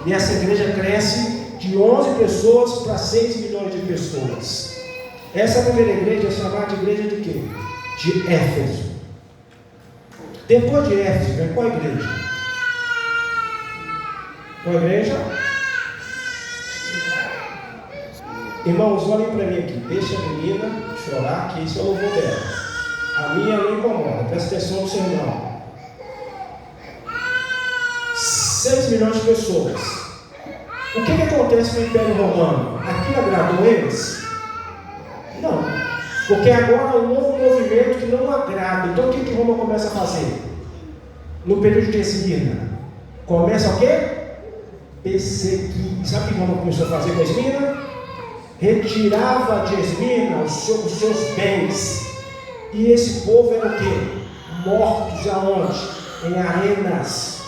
E essa igreja cresce de 11 pessoas para 6 milhões de pessoas. Essa primeira igreja é chamada de igreja de quê? De Éfeso. Depois de Éfeso, vem qual igreja? Qual igreja? Irmãos, olhem para mim aqui. Deixa a menina chorar, que isso é o louvor dela. A minha não incomoda. Presta atenção no seu irmão. 6 milhões de pessoas. O que acontece no Império Romano? Aquilo agradou eles? Não. Porque agora há um novo movimento que não agrada. Então o que Roma começa a fazer? No período de Esmirna. Começa o quê? Perseguir. Sabe o que Roma começou a fazer com Esmirna? Retirava de Esmirna os seus bens. E esse povo era o quê? Mortos aonde? Em arenas.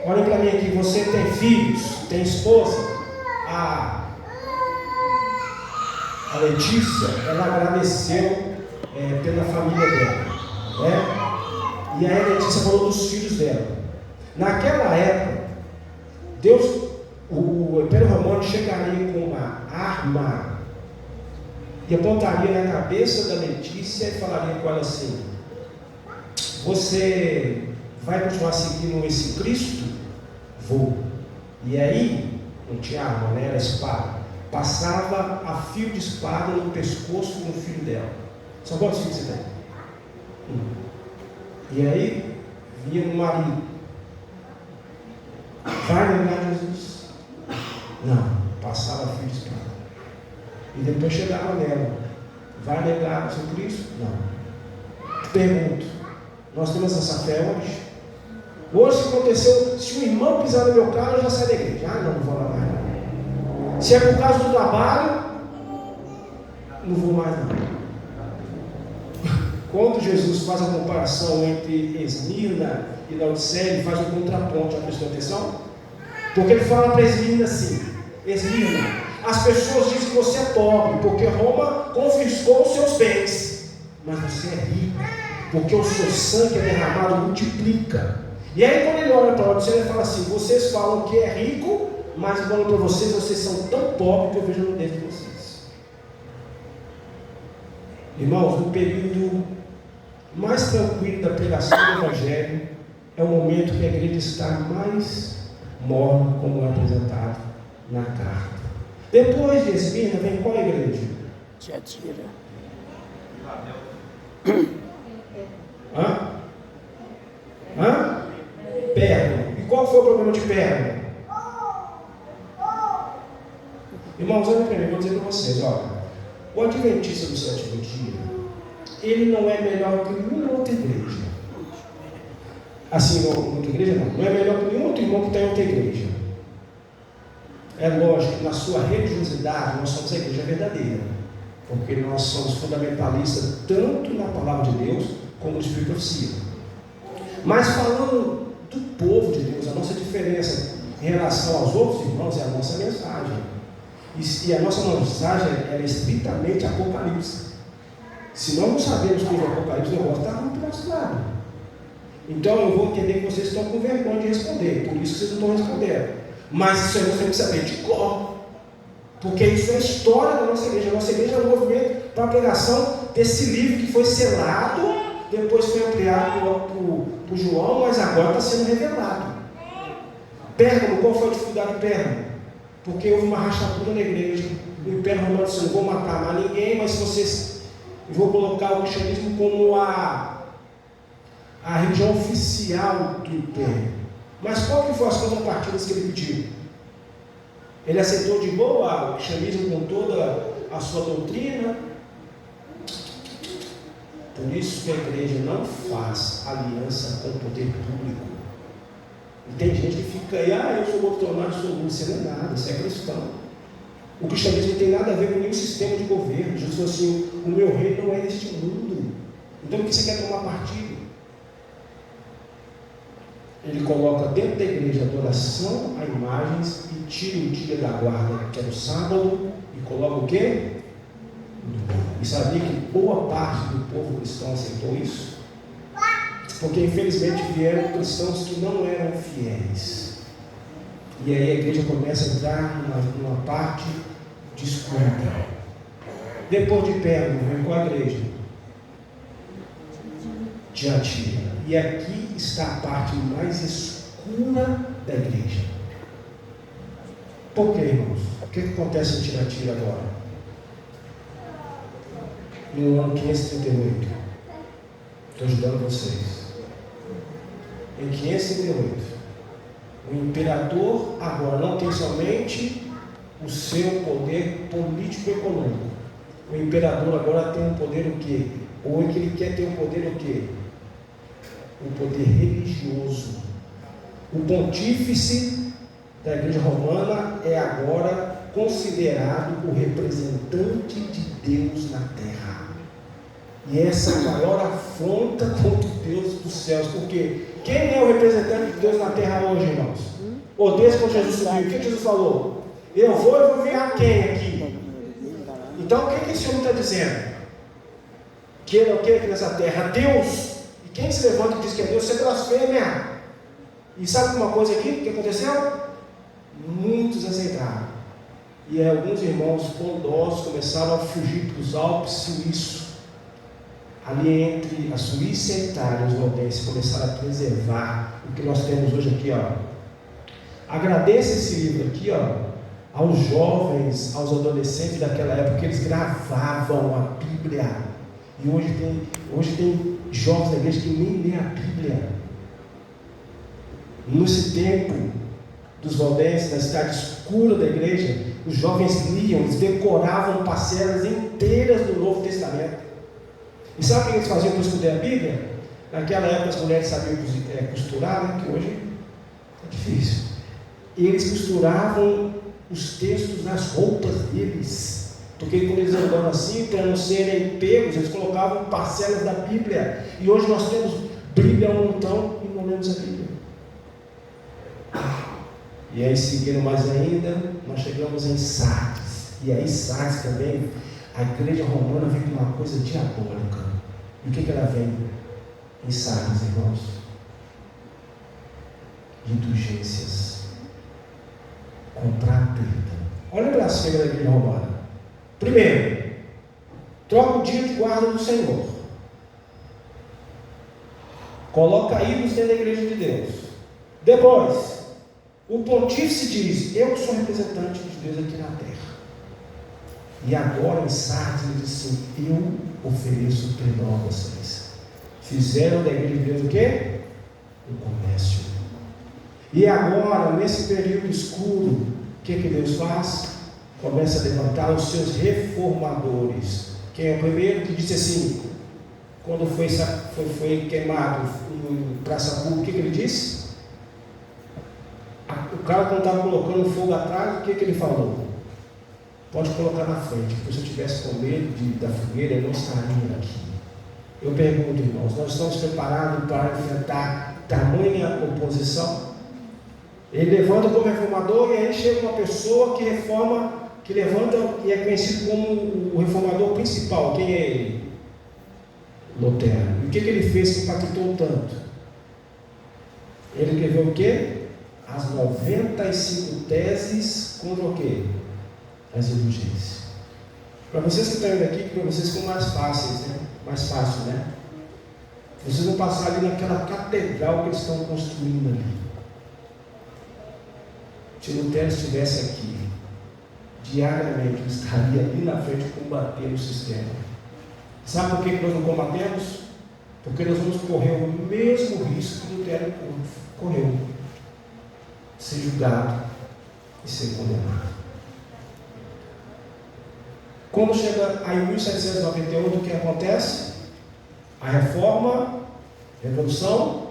Olhem para mim aqui, você tem filhos, tem esposa. A Letícia, ela agradeceu pela família dela, né? E aí a Letícia falou dos filhos dela. Naquela época, o Império Romano chegaria com uma arma e apontaria na cabeça da Letícia e falaria com ela assim: você vai continuar seguindo esse Cristo? Vou. E aí, não tinha arma, né? Era espada. Passava a fio de espada no pescoço do filho dela. São quantos filhos você tem? E aí, vinha o marido. Vai negar Jesus? Não. Passava a fio de espada. E depois chegava nela. Vai negar o seu Cristo? Não. Pergunto. Nós temos essa fé hoje? Hoje, se aconteceu, se um irmão pisar no meu carro, eu já saio da igreja. Ah, não vou lá mais não. Se é por causa do trabalho, não vou mais não. Quando Jesus faz a comparação entre Esmirna e Laodiceia, ele faz um contraponto, já prestou atenção? Porque ele fala para Esmirna assim: Esmirna, as pessoas dizem que você é pobre, porque Roma confiscou os seus bens, mas você é rico, porque o seu sangue é derramado multiplica. E aí quando ele olha para a Laodiceia, ele fala assim: vocês falam que é rico, mas falando para vocês são tão pobres que eu vejo no dentro de vocês. Irmãos, no período mais tranquilo da pregação do Evangelho, é o momento que a igreja está mais morna, como é apresentado na carta. Depois de Esmirna, vem qual igreja? Tiatira. Pérgamo. E qual foi o problema de Pérgamo? Irmãos, olha para mim, vou dizer para vocês, olha, o adventista do sétimo dia, ele não é melhor que nenhuma outra igreja. Assim, outra igreja não é melhor que nenhum outro irmão que está em outra igreja. É lógico que na sua religiosidade nós somos a igreja verdadeira, porque nós somos fundamentalistas tanto na palavra de Deus como no Espírito de profecia. Mas falando do povo de Deus, a nossa diferença em relação aos outros irmãos é a nossa mensagem. E a nossa mensagem é estritamente Apocalipse. Se nós não sabemos que é Apocalipse, o negócio está muito do nosso lado. Então eu vou entender que vocês estão com vergonha de responder, por isso que vocês não estão respondendo. Mas isso aí você tem que saber de cor, porque isso é a história da nossa igreja. A nossa igreja é um movimento para a pregação desse livro que foi selado, depois foi ampliado por João, mas agora está sendo revelado. Pérgamo, qual foi a dificuldade de Pérgamo? Porque houve uma rachadura na igreja. O Império Romano disse: não vou matar mais ninguém, mas se vocês, eu vou colocar o cristianismo como a religião oficial do Império. Mas qual que foi as contrapartidas que ele pediu? Ele aceitou de boa o cristianismo com toda a sua doutrina? Por isso que a igreja não faz aliança com o poder público. E tem gente que fica aí: eu sou bolsonaro, sou Lula. Você não é nada, você é cristão. O cristianismo não tem nada a ver com nenhum sistema de governo. Jesus falou assim: o meu reino não é deste mundo. Então, por que você quer tomar partido? Ele coloca dentro da igreja adoração a imagens e tira o dia da guarda, que era o sábado, e coloca o quê? E sabia que boa parte do povo cristão aceitou isso? Porque infelizmente vieram cristãos que não eram fiéis. E aí a igreja começa a entrar numa parte de escuridão. Depois de Pérgamo, vem qual a igreja? Tiatira. E aqui está a parte mais escura da igreja. Por quê, irmãos? O que acontece em Tiatira agora? No ano 538. Estou ajudando vocês. Em 538, o imperador agora não tem somente o seu poder político-econômico. O imperador agora tem um poder o quê? Ou é que ele quer ter um poder o quê? O poder religioso. O pontífice da Igreja Romana é agora considerado o representante de Deus na terra. E essa é a maior afronta contra o Deus dos céus. Porque quem é o representante de Deus na terra hoje, irmãos? O Deus quando Jesus subiu, o que Jesus falou? Eu vou enviar quem aqui? Então o que esse homem está dizendo? Que ele é o que aqui nessa terra? Deus. E quem se levanta e diz que é Deus, você blasfêmia. E sabe uma coisa aqui que aconteceu? Muitos aceitaram. E alguns irmãos bondosos começaram a fugir para os Alpes suíços. Ali entre a Suíça e a Itália, os valdenses começaram a preservar o que nós temos hoje aqui, ó. Agradeça esse livro aqui, ó, aos jovens, aos adolescentes daquela época, que eles gravavam a Bíblia. E hoje tem jovens da igreja que nem lêem a Bíblia. Nesse tempo dos valdenses, na cidade escura da igreja, os jovens liam, eles decoravam parcelas inteiras do Novo Testamento. E sabe o que eles faziam para estudar a Bíblia? Naquela época as mulheres sabiam costurar, né? Que hoje é difícil. E eles costuravam os textos nas roupas deles. Porque quando eles andavam assim, para não serem pegos, eles colocavam parcelas da Bíblia. E hoje nós temos Bíblia a um montão e não lemos a Bíblia. E aí, seguindo mais ainda, nós chegamos em Sardes. E aí, Sardes também, a igreja romana vem com uma coisa diabólica. E o que ela vem em Sardes, irmãos? Indulgências. Comprar perdão. Olha a blasfêmia da igreja romana. Primeiro, troca o dia de guarda do Senhor. Coloca ídolos dentro da igreja de Deus. Depois, o pontífice diz: eu sou representante de Deus aqui na terra. E agora em Sardes ele diz assim: eu ofereço perdão a vocês. Fizeram da igreja de Deus o quê? O comércio. E agora, nesse período escuro, o que Deus faz? Começa a levantar os seus reformadores. Quem é o primeiro que disse assim, quando foi queimado em praça pública, o que ele disse? O cara, quando estava colocando fogo atrás, o que ele falou? Pode colocar na frente, porque se eu tivesse com medo da fogueira, eu não estaria aqui. Eu pergunto, irmãos, nós estamos preparados para enfrentar tamanha oposição? Ele levanta como reformador, e aí chega uma pessoa que reforma, que levanta e é conhecido como o reformador principal. Quem é ele? Lutero. E o que ele fez que impactou tanto? Ele escreveu o quê? As 95 teses contra o quê? As indulgências. Para vocês que estão indo aqui, para vocês ficam mais fáceis, né? Mais fácil, né? Vocês vão passar ali naquela catedral que eles estão construindo ali. Se Lutero estivesse aqui, diariamente ele estaria ali na frente combatendo o sistema. Sabe por que nós não combatemos? Porque nós vamos correr o mesmo risco que Lutero correu: ser julgado e ser condenado. Quando chega aí em 1798, o que acontece? A Reforma, Revolução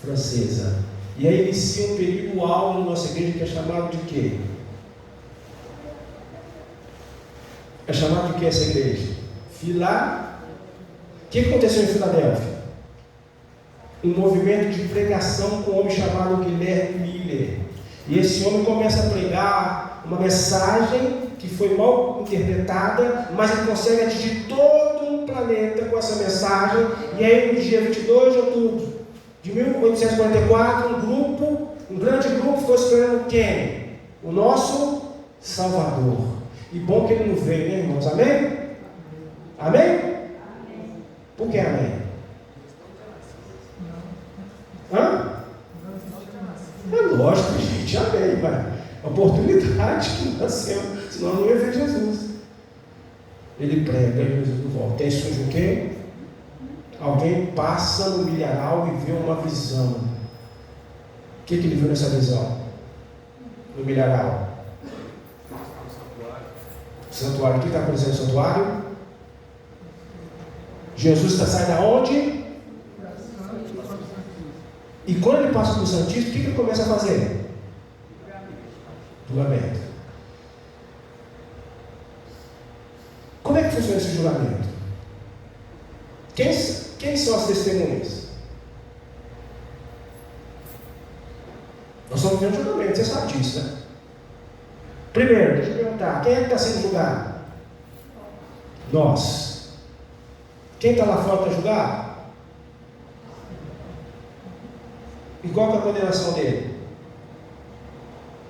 Francesa. E aí inicia um período áureo na nossa igreja que é chamado de quê? É chamado de quê essa igreja? O que aconteceu em Filadélfia? Um movimento de pregação com um homem chamado Guilherme Miller. E esse homem começa a pregar uma mensagem que foi mal interpretada, mas ele consegue atingir todo um planeta com essa mensagem. E aí no dia 22 de outubro de 1844, um grupo Um grande grupo ficou esperando quem? O nosso Salvador. E bom que ele não veio, né, irmãos? Amém? Amém? Por que amém? Hã? É lógico, gente, amém, vai. Oportunidade que nasceu, senão não ia ver Jesus. Ele prega e Jesus não volta. Aí surge o quê? Alguém passa no milharal e vê uma visão. O que ele viu nessa visão? No milharal? Santuário. O que está acontecendo no santuário? Jesus sai da onde? E quando ele passa para o Santíssimo, o que ele começa a fazer? Julgamento. Como é que funciona esse julgamento? Quem são as testemunhas? Nós estamos vendo julgamento, você sabe disso, né? Primeiro, deixa eu perguntar, quem é que está sendo julgado? Nós. Quem está lá fora para julgar? E qual que é a condenação dele?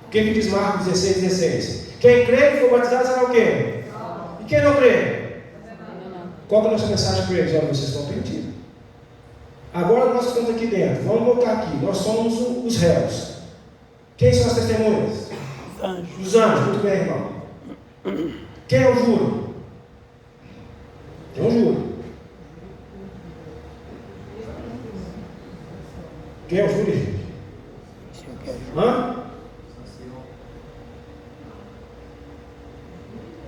O que diz Marcos 16:16? Quem crê e for batizado será o quê? E quem não crê? Qual que é a nossa mensagem para eles? Olha, vocês estão perdidos. Agora nós estamos aqui dentro. Vamos voltar aqui. Nós somos os réus. Quem são as testemunhas? Os anjos. Muito bem, irmão. Quem é o júri? Tem um júri. Quem é o júri, gente? Hã?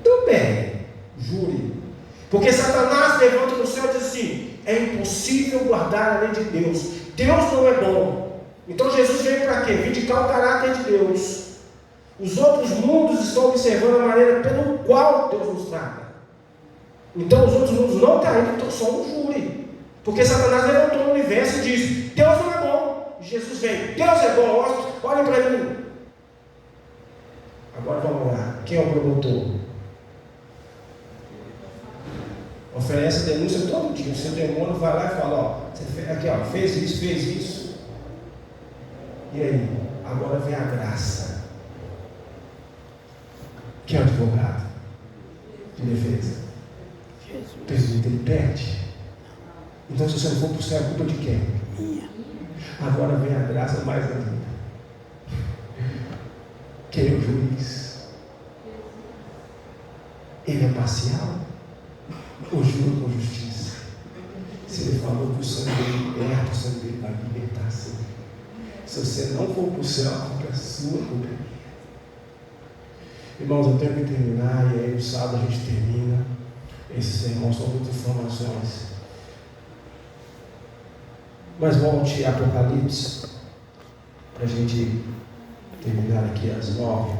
Tudo bem, júri. Porque Satanás levanta no céu e diz assim: é impossível guardar a lei de Deus. Deus não é bom. Então Jesus veio para quê? Vindicar o caráter de Deus. Os outros mundos estão observando a maneira pelo qual Deus nos trata. Então os outros mundos não caíram, então são um júri. Porque Satanás levantou no universo e disse: Deus não é bom. Jesus vem: Deus é bom, olhem para mim. Agora vamos lá. Quem é o promotor? Oferece a denúncia todo dia. O seu demônio vai lá e fala: ó, você aqui, ó, fez isso. E aí? Agora vem a graça. Quem é o advogado de defesa? Pergunta, ele perde. Então, se você não for para o céu, é culpa de quem? Minha. Agora vem a graça mais ainda. Quem é o juiz? Ele é parcial? Ou jura com justiça? Se ele falou que o sangue dele liberta, o sangue dele vai libertar sim. Se você não for para o céu, a culpa é sua, a culpa é minha. Irmãos, eu tenho que terminar, e aí no sábado a gente termina. Esses sermões são muitas informações. Mas volte a Apocalipse, para a gente terminar aqui às 9.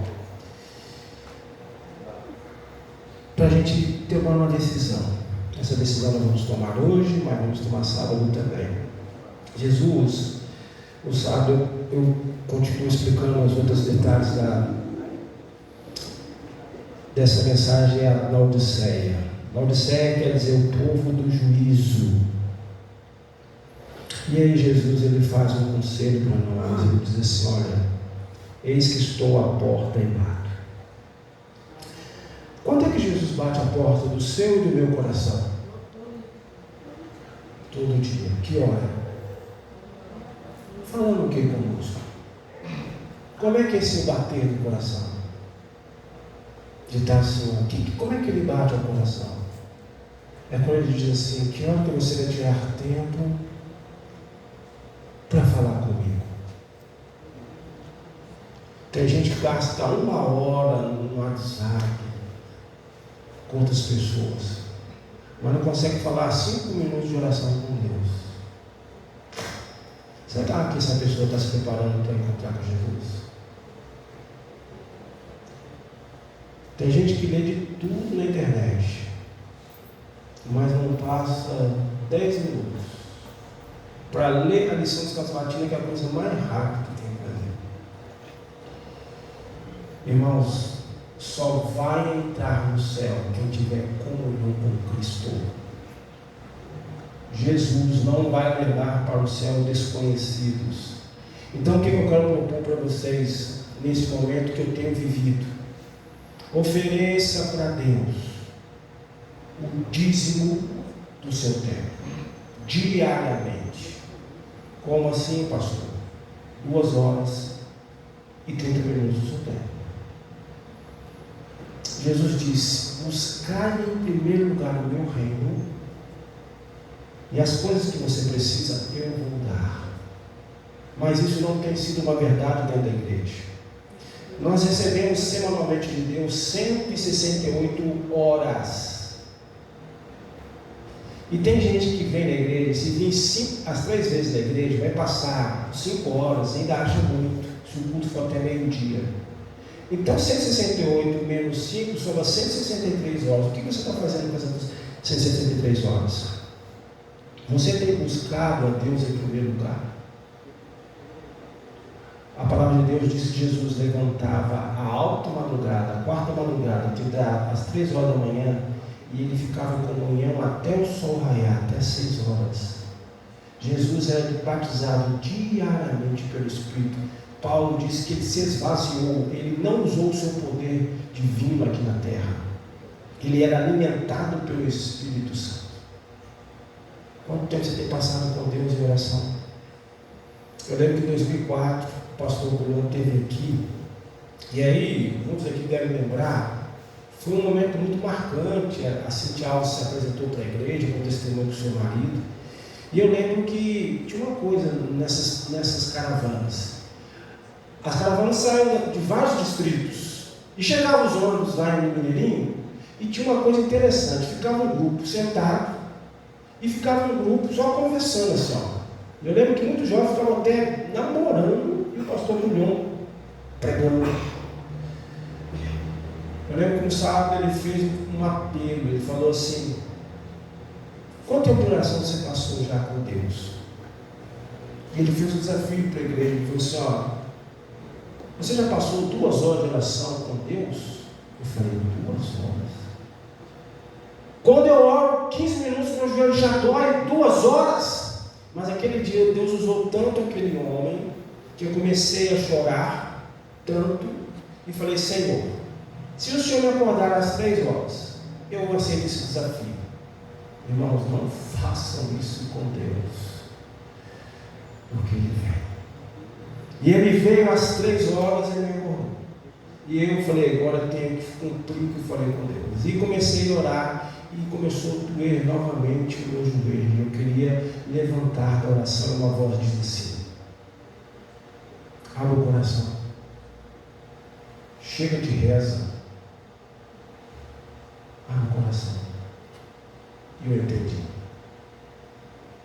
Para a gente tomar uma decisão. Essa decisão nós vamos tomar hoje, mas vamos tomar sábado também. Jesus, o sábado eu continuo explicando os outros detalhes dessa mensagem à Laodiceia. Laodiceia quer dizer o povo do juízo. E aí Jesus ele faz um conselho para nós, ele diz assim: olha, eis que estou à porta e bato. Quando é que Jesus bate a porta do seu e do meu coração? Todo dia. Que hora? Falando o que conosco? Como é que é esse bater no coração? De estar assim, aqui, como é que ele bate ao coração? É quando ele diz assim: que hora que você vai tirar tempo para falar comigo? Tem gente que gasta 1 hora no WhatsApp com outras pessoas, mas não consegue falar 5 minutos de oração com Deus. Será que essa pessoa está se preparando para encontrar com Jesus? Tem gente que lê de tudo na internet, mas não passa 10 minutos para ler a lição de Sabatina, que é a coisa mais rápida que tem para ler. Irmãos, só vai entrar no céu quem tiver comunhão com Cristo. Jesus não vai levar para o céu desconhecidos. Então, o que eu quero propor para vocês nesse momento que eu tenho vivido? Ofereça para Deus o dízimo do seu tempo, diariamente. Como assim, pastor? 2 horas e 30 minutos do seu tempo. Jesus disse: buscai em primeiro lugar o meu reino, e as coisas que você precisa eu vou dar. Mas isso não tem sido uma verdade dentro da igreja. Nós recebemos semanalmente de Deus 168 horas. E tem gente que vem na igreja, se vir as 3 vezes na igreja, vai passar 5 horas, ainda acha muito, se o culto for até meio-dia. Então 168 menos 5 soma 163 horas. O que você está fazendo com essas 163 horas? Você tem buscado a Deus em primeiro lugar? A palavra de Deus diz que Jesus levantava a alta madrugada, a quarta madrugada, que dá às 3 horas da manhã, e ele ficava em comunhão até o sol raiar, até 6 horas. Jesus era batizado diariamente pelo Espírito. Paulo diz que ele se esvaziou, ele não usou o seu poder divino aqui na terra. Ele era alimentado pelo Espírito Santo. Quanto tempo você tem passado com Deus em oração? Eu lembro que em 2004, o pastor Bruno esteve aqui, e aí, muitos aqui devem lembrar, foi um momento muito marcante. A Cintia Alves se apresentou para a igreja com o testemunho do seu marido, e eu lembro que tinha uma coisa nessas caravanas. As caravanas saíam de vários distritos, e chegavam os ônibus lá em Mineirinho, e tinha uma coisa interessante: ficava um grupo sentado, e ficava um grupo só conversando assim, ó. Eu lembro que muitos jovens ficavam até namorando, e o pastor Julião pregando. Eu lembro que no sábado ele fez um apelo, ele falou assim: quanto tempo de oração você passou já com Deus? Ele fez um desafio para a igreja, ele falou assim: ó, você já passou 2 horas de oração com Deus? Eu falei: 2 horas? Quando eu oro 15 minutos, meu joelho já dói. 2 horas? Mas aquele dia Deus usou tanto aquele homem, que eu comecei a chorar tanto, e falei: Senhor, se o Senhor me acordar às 3 horas, eu aceito esse desafio. Irmãos, não façam isso com Deus, porque Ele veio. E Ele veio às 3 horas e me acordou. E eu falei: agora eu tenho que cumprir o que eu falei com Deus. E comecei a orar, e começou a doer novamente o meu joelho. Eu queria levantar da oração, e uma voz disse assim: abra o coração, chega de reza, abra o coração. E eu entendi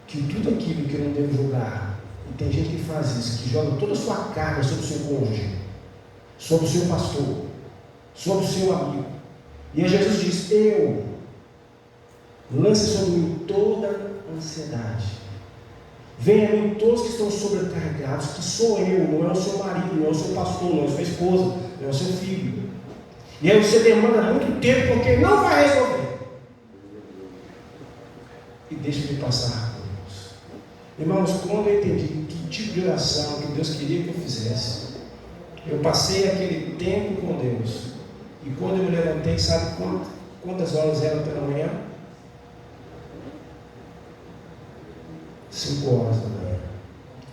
que tudo aquilo que eu não devo julgar, e tem gente que faz isso, que joga toda a sua carga sobre o seu cônjuge, sobre o seu pastor, sobre o seu amigo. E aí Jesus diz: eu lance sobre mim toda a ansiedade. Venha a mim todos que estão sobrecarregados, que sou eu, não é o seu marido, não é o seu pastor, não é a sua esposa, não é o seu filho. E aí você demanda muito tempo porque não vai resolver. E deixa de passar por Deus. Irmãos, quando eu entendi que tipo de oração que Deus queria que eu fizesse, eu passei aquele tempo com Deus. E quando eu me levantei, sabe quantas horas eram pela manhã? 5 horas da manhã.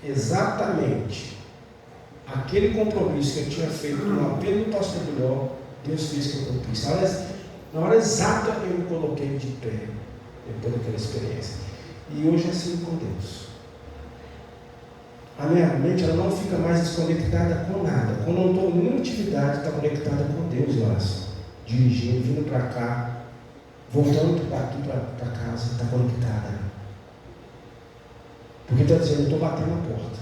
Exatamente aquele compromisso que eu tinha feito no apelo do pastor Biló, Deus fez que eu cumprisse. Na hora exata eu me coloquei de pé, depois daquela experiência. E hoje é assim com Deus. A minha mente ela não fica mais desconectada com nada. Quando eu não estou em nenhuma atividade, está conectada com Deus em oração. Dirigindo, vindo para cá, voltando aqui para casa, está conectada. Porque está dizendo: eu estou batendo a porta.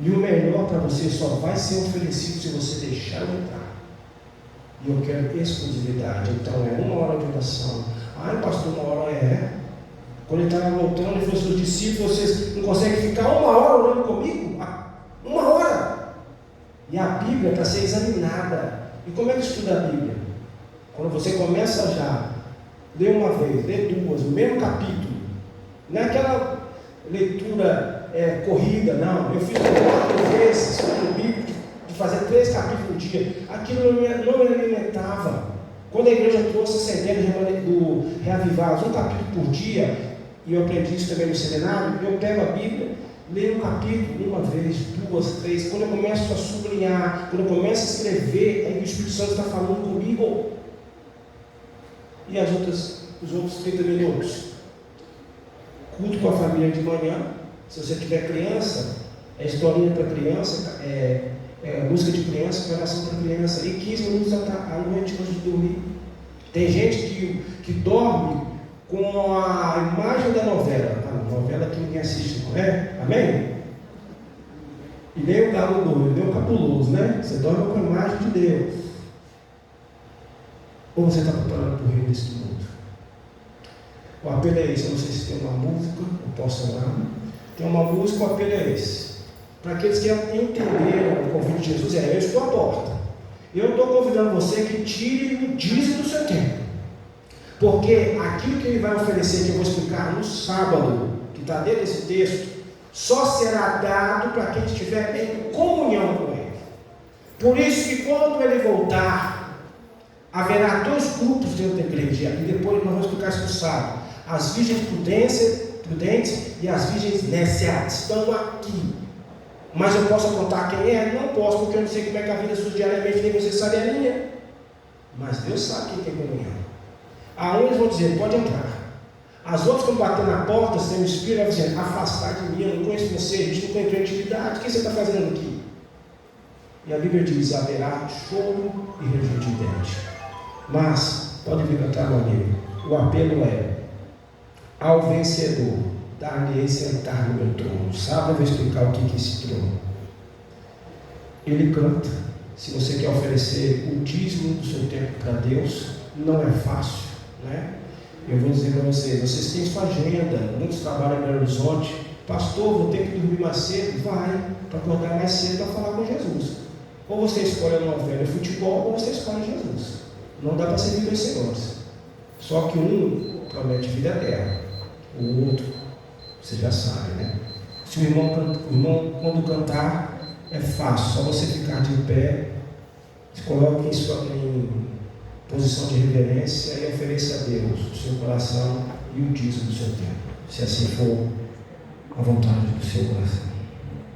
E o melhor para você só vai ser oferecido se você deixar eu entrar. E eu quero exclusividade. Então é 1 hora de oração. Ai, pastor, 1 hora é. Quando ele estava voltando, ele falou: seus discípulos, vocês não conseguem ficar 1 hora orando comigo? 1 hora! E a Bíblia está sendo examinada. E como é que estuda a Bíblia? Quando você começa já, lê uma vez, lê 2, o mesmo capítulo. Não é aquela leitura corrida, não. Eu fiz 4 vezes no bíblico de fazer 3 capítulos por dia. Aquilo não me alimentava. Quando a igreja trouxe essa ideia do reavivar 1 capítulo por dia, e eu aprendi isso também no seminário, eu pego a Bíblia, leio um capítulo 1 vez, 2, 3. Quando eu começo a sublinhar, quando eu começo a escrever, aí o Espírito Santo está falando comigo. E os outros 30 minutos? Culto com a família de manhã. Se você tiver criança, é historinha para criança, música de criança, oração para criança, e 15 minutos à noite antes de dormir. Tem gente que dorme com a imagem da novela. A novela que ninguém assiste, não é? Amém? E nem o galo doido, nem o cabuloso, né? Você dorme com a imagem de Deus. Ou você está preparando para o reino desse mundo? O apelo é esse. Eu não sei se tem uma música, eu posso orar. Tem uma música, o apelo é esse. Para aqueles que entenderam o convite de Jesus, eu estou à porta. Eu estou convidando você que tire o dízimo do seu tempo. Porque aquilo que ele vai oferecer, que eu vou explicar no sábado, que está dentro desse texto, só será dado para quem estiver em comunhão com ele. Por isso que quando ele voltar, haverá 2 grupos dentro da igreja, e depois nós vamos explicar isso no sábado. As virgens prudentes e as virgens nécias estão aqui. Mas eu posso contar quem é? Não posso, porque eu não sei como é que a vida sua diariamente, nem você sabe a minha. Mas Deus sabe quem tem comunhão. A uns vão dizer, pode entrar. As outras, quando bater na porta, sem o Espírito, vai dizer, afastar de mim, eu não conheço você, a gente não encontrou intimidade, o que você está fazendo aqui? E a Bíblia diz, haverá choro e ranger de dente. Mas, pode vir cantar, meu amigo, o apelo é, ao vencedor, dar-lhe sentar no meu trono. Sabe, eu vou explicar o que é esse trono. Ele canta. Se você quer oferecer o dízimo do seu tempo para Deus, não é fácil, né? Eu vou dizer para vocês têm sua agenda, muitos trabalham em Belo Horizonte. Pastor, vou ter que dormir mais cedo. Vai, para acordar mais cedo para falar com Jesus. Ou você escolhe a novela e futebol, ou você escolhe Jesus. Não dá para servir 2 senhores. Só que um promete vida eterna, o outro, você já sabe, né? Se o irmão quando cantar, é fácil, só você ficar de pé, se coloque em posição de reverência e ofereça a Deus o seu coração e o dízimo do seu tempo, se assim for a vontade do seu coração.